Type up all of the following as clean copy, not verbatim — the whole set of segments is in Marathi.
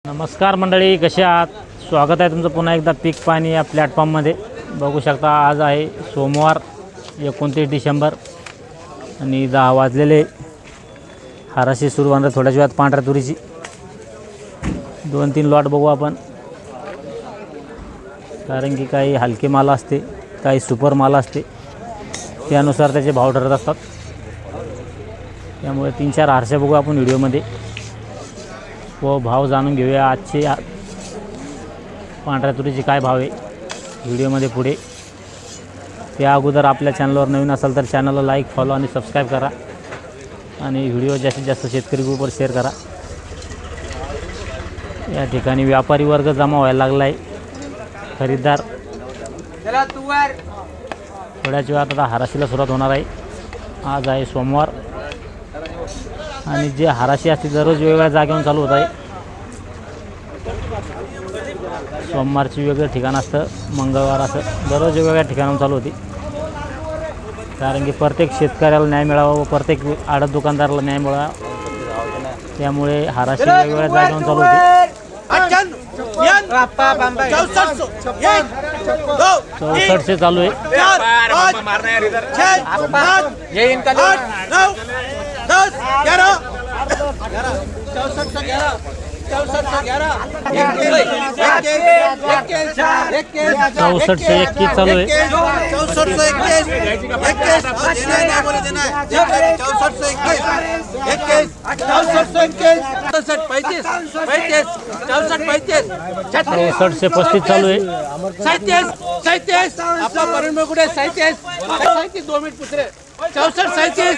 नमस्कार मंडळी, कसे आहात? स्वागत आहे तुमचं पुन्हा एकदा पीक पाणी या प्लॅटफॉर्ममध्ये. बघू शकता आज आहे सोमवार 29 डिसेंबर आणि 10 वाजलेले. हाराशी सुरू होणार थोड्याच वेळात पांढऱ्या तुरीची 2-3 लॉट बघू आपण, कारण की काही हलके माल असते, काही सुपर माल असते, त्यानुसार त्याचे भाव ठरत असतात. त्यामुळे 3-4 हारशे बघू आपण व्हिडिओमध्ये व भाव जाणून घेऊया. आजचे पांढऱ्या तुरीचे काय भाव आहे व्हिडिओमध्ये पुढे. त्या अगोदर आपल्या चॅनलवर नवीन असाल तर चॅनलला लाईक, फॉलो आणि सबस्क्राईब करा आणि व्हिडिओ जास्तीत जास्त शेतकरी ग्रुपवर शेअर करा. या ठिकाणी व्यापारी वर्ग जमा व्हायला लागला आहे. खरीददार थोड्याच वेळात आता हाराशीला सुरुवात होणार आहे. आज आहे सोमवार आणि जे हाराशी असते दररोज वेगवेगळ्या जागेवरून चालू होत आहे. सोमवारची वेगळं ठिकाण असतं, मंगळवार असं दररोज वेगवेगळ्या ठिकाणाहून चालू होती. कारण की प्रत्येक शेतकऱ्याला न्याय मिळावा व प्रत्येक आडत दुकानदाराला न्याय मिळावा, त्यामुळे हाराशी वेगवेगळ्या जागेवरून चालू होती. 6400 चालू आहे. 6421 चालू आहे. 6435 चालू आहे. 37 आपला परिमळ कुठे 37 2 मिनिट पुसरे 64 37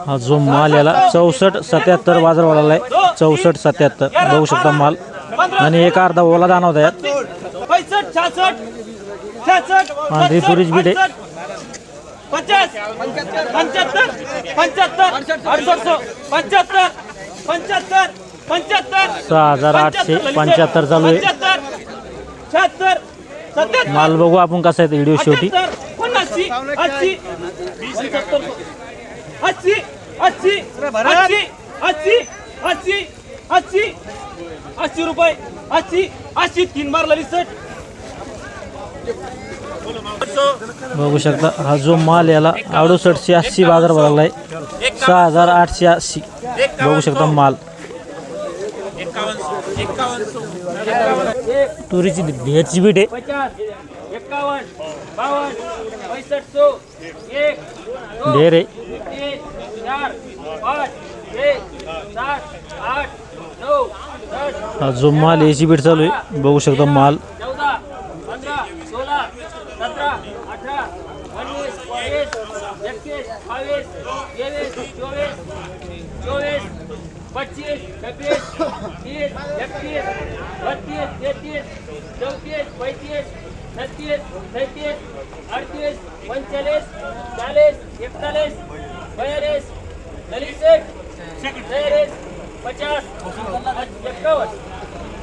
हा जो माल याला 64-77 बाजार वाढला आहे. 64-77 बघू शकता माल, आणि एक अर्धा ओला दाना होता यात. पांढरी तुरीच बीट आहे. 6875 चालू आहे. माल बघू आपण कसा आहे व्हिडिओ शेवटी. 80 रुपये 80 3 बार लली सेट. बघू शकता हा जो माल याला 6880 बाजार भरला आहे. 6880 बघू शकता माल. तुरीची ढेरची बीट आहे. 51 52 65 ढेर आहे. 4 5 6 7 8 9 10 हा जो माल याची बीट चालू आहे. बघू शकता माल 14 15 16 17 18 19 20 21 22 23 24 25 26 27 30 31 32 33 34 35 36 37 38 39 40 41 42 43 43 50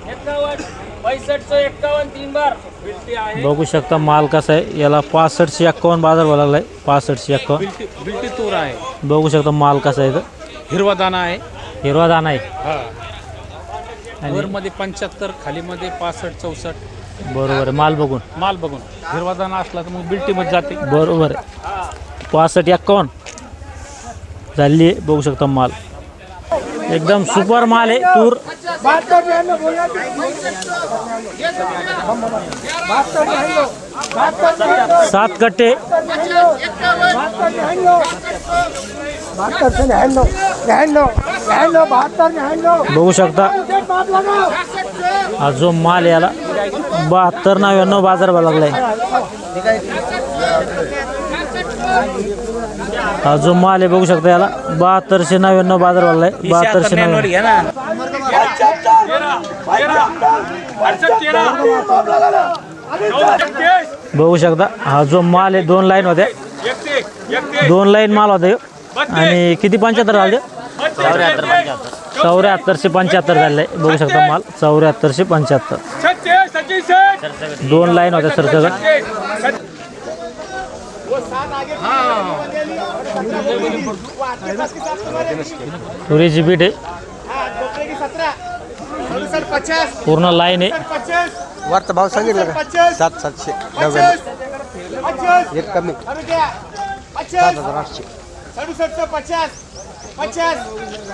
51 6551 3 बार. बघू शकता माल कसा आहे. याला 6551 बाजार भरला आहे. 6551 बिल्टी तूर आहे. बघू शकता माल कसा आहे. हिरवा दाना आहे. हिरवा दाना आहे. वरमध्ये 75 खालीमध्ये 65 64. बरोबर आहे. माल बघून हिरवा दाना असला तर मग बिल्टीमध्ये जाते. बरोबर आहे. 6551 झाली आहे. बघू शकता माल एकदम सुपर माल आहे. तूर 7 कट्टे 72 बघू शकता. हा जो माल याला 72-99 बाजार लागलाय. हा जो माल आहे बघू शकता याला 7299 बाजार वाढलाय. 7299 बघू शकता हा जो माल आहे 2 लाईन होत्या, 2 लाईन माल होता ह्यो. आणि किती 75 झाले? 7475 झाले. बघू शकता माल 7475. 2 लाईन होत्या सरसगट. तुरीची बीट आहे, पूर्ण लाईन आहे. वरचा भाव सांगितलं का? 7,700 एक कमी 7,800. 6750 50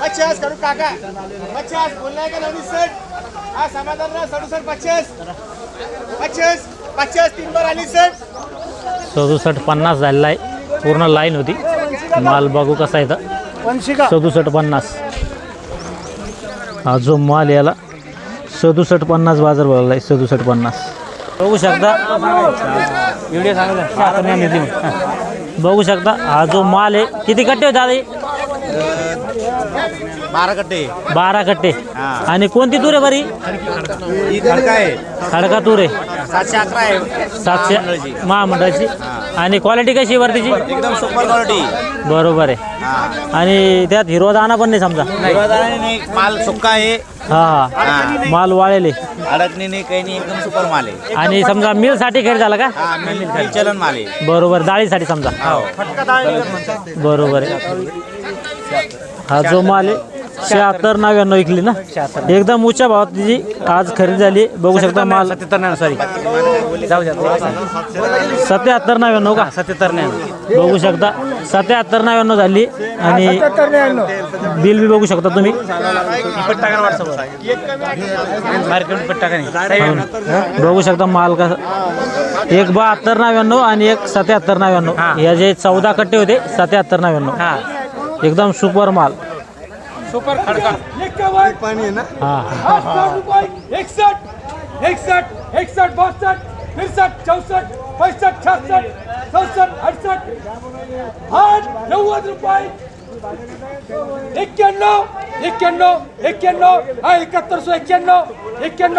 50 करू काका 50 बोललाय का 69 हा समाधान ना 67 50 50 50 तीन बार आली सर 6750 झालेला आहे. पूर्ण लाईन होती. माल बघू कसा आहे तर 6750. हा जो माल याला 6750 बाजार भरला आहे. 6750 बघू शकता. व्हिडिओ सांगा. बघू शकता हा जो माल आहे किती कट्टे होते दादा? 12 कट्टे. 12 कट्टे. आणि कोणती तूर आहे बरी? ही खडका आहे. खडका तूर आहे. 711 आहे. 700 महामंडळाची. आणि क्वालिटी कशी आहे वरतीची? एकदम सुपर क्वालिटी. बरोबर आहे. आणि त्यात हिरवा दाणा पण नाही समजा? नाही, माल सुक्का आहे. हा माल वाळेले, अडकणी नाही, काही नाही, एकदम सुपर माल आहे. आणि समजा मिलसाठी खरेदी झाला का? हा मिल चलन माल आहे. बरोबर, डाळीसाठी समजा. बरोबर आहे. हा जो माल आहे 76-99 विकली ना, एकदम उच्च भावात तिची आज खरेदी झाली. बघू शकता माल 77 77-99 का? 77 बघू शकता 77-99 झाली. आणि बिल बी बघू शकता तुम्ही. बघू शकता माल कसा. एक 72-99 आणि एक 77-99. या जे 14 कट्टे होते 77-99. एकदम सुपर माल. सुपर खडका पाणी आहे ना हा 61 61 61 62 63 64 65 66 67 68 8 90 रुपये 91 91 91 हा 7191 91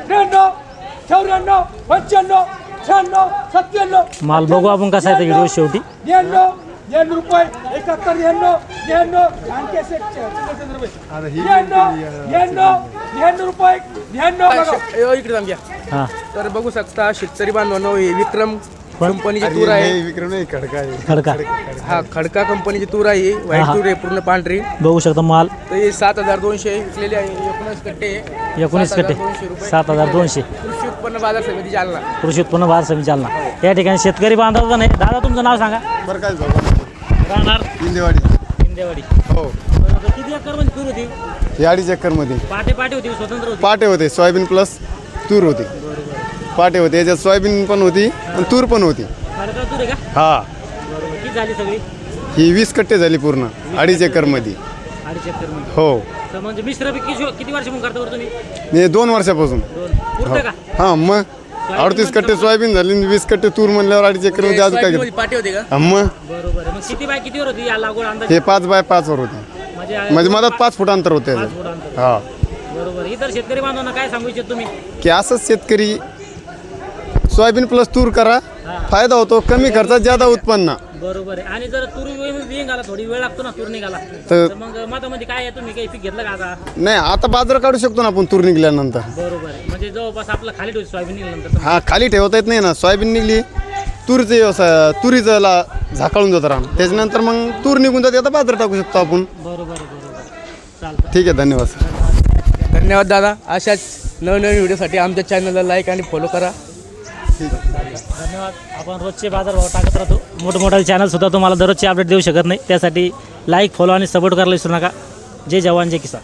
92 93 94 95 96 97 माल बघू आपण कसा आहे व्हिडिओ शेवटी. 99 रुपये 71 99 आणखी असे 99 रुपये 99 इकडे जाऊन घ्या. हा तर बघू शकता शेतकरी बांधवांनो, हे विक्रम कंपनीची तूर आहे. विक्रम नाही खडका आहे. खडका. हा खडका कंपनीची तूर आहे. व्हाईट तूर आहे, पूर्ण पांढरी. बघू शकता माल तर हे 7200 विकलेले आहे. 19 कट्टे 19 कट्टे 7200. कृषी उत्पन्न बाजार समिती जालना. कृषी उत्पन्न बाजार समिती जालना. या ठिकाणी शेतकरी बांधव पण आहे. दादा तुमचं नाव सांगा. बरं काय राहणार इंदेवाडी. इंदेवाडी. हो बरोबर. किती एकर मध्ये तूर होती? ही 2.5 एकरमध्ये पाटे पाटे होती, स्वतंत्र होती? पाटे होते, सोयाबीन प्लस तूर होती. पाटे होते, याच्यात सोयाबीन पण होती आणि तूर पण होती. खडका तूर आहे का? हा बरोबर. किती झाली सगळी? ही 20 कट्टे झाली पूर्ण 2.5 एकरमध्ये. 2.5 एकर मध्ये. हो तर म्हणजे मिश्र पीक किती वर्ष मग करता बरं तुम्ही? हे 2 वर्षापासून. पुरतं का? हा मग 38 कट्टे सोयाबीन झाली, 20 कट्टे तूर म्हणल्यावर 2.5 एकरमध्ये अजून काय सोयाबीनमध्ये पाटे होते का? हा, मग बरोबर आहे. मग किती बाय कितीवर होती या लागवड अंदाज? हे 5 बाय 5 वर होते. म्हणजे मधात 5 फूट अंतर होते 5 याचं. फूट अंतर. हा बरोबर. इतर शेतकरी बांधवांना काय सांगू इच्छित तुम्ही? की असंच शेतकरी सोयाबीन प्लस तूर करा, फायदा होतो, कमी खर्चात ज्यादा उत्पन्न. बरोबर आहे. आणि जर तूर निघाला थोडी वेळ लागतो ना तूर निघाला, तर तर मग मधामध्ये काय आहे, तुम्ही काही पीक घेतलं का आता? नाही आता बाजार काढू शकतो ना आपण तूर निघल्यानंतर. बरोबर आहे. म्हणजे जवळपास आपलं खाली ठेवतो सोयाबीन निघाल्यानंतर. हा खाली ठेवता येत नाही ना. सोयाबीन निघली, तुरीचे व्यवसाय तुरीचं झाकाळून जातं राम, त्याच्यानंतर मग तूर निघून जाते, आता बाजार टाकू शकतो आपण. बरोबर आहे. बरोबर. चालतं. ठीक आहे, धन्यवाद सर. धन्यवाद दादा. अशाच नवनवीन व्हिडिओसाठी आमच्या चॅनलला लाईक आणि फॉलो करा. धन्यवाद. आपण रोजचे बाजारभाव टाकत राहतो. मोठमोठे चॅनलसुद्धा तुम्हाला दररोजची अपडेट देऊ शकत नाही. त्यासाठी लाईक, फॉलो आणि सपोर्ट करायला विसरू नका. जय जवान, जय किसान.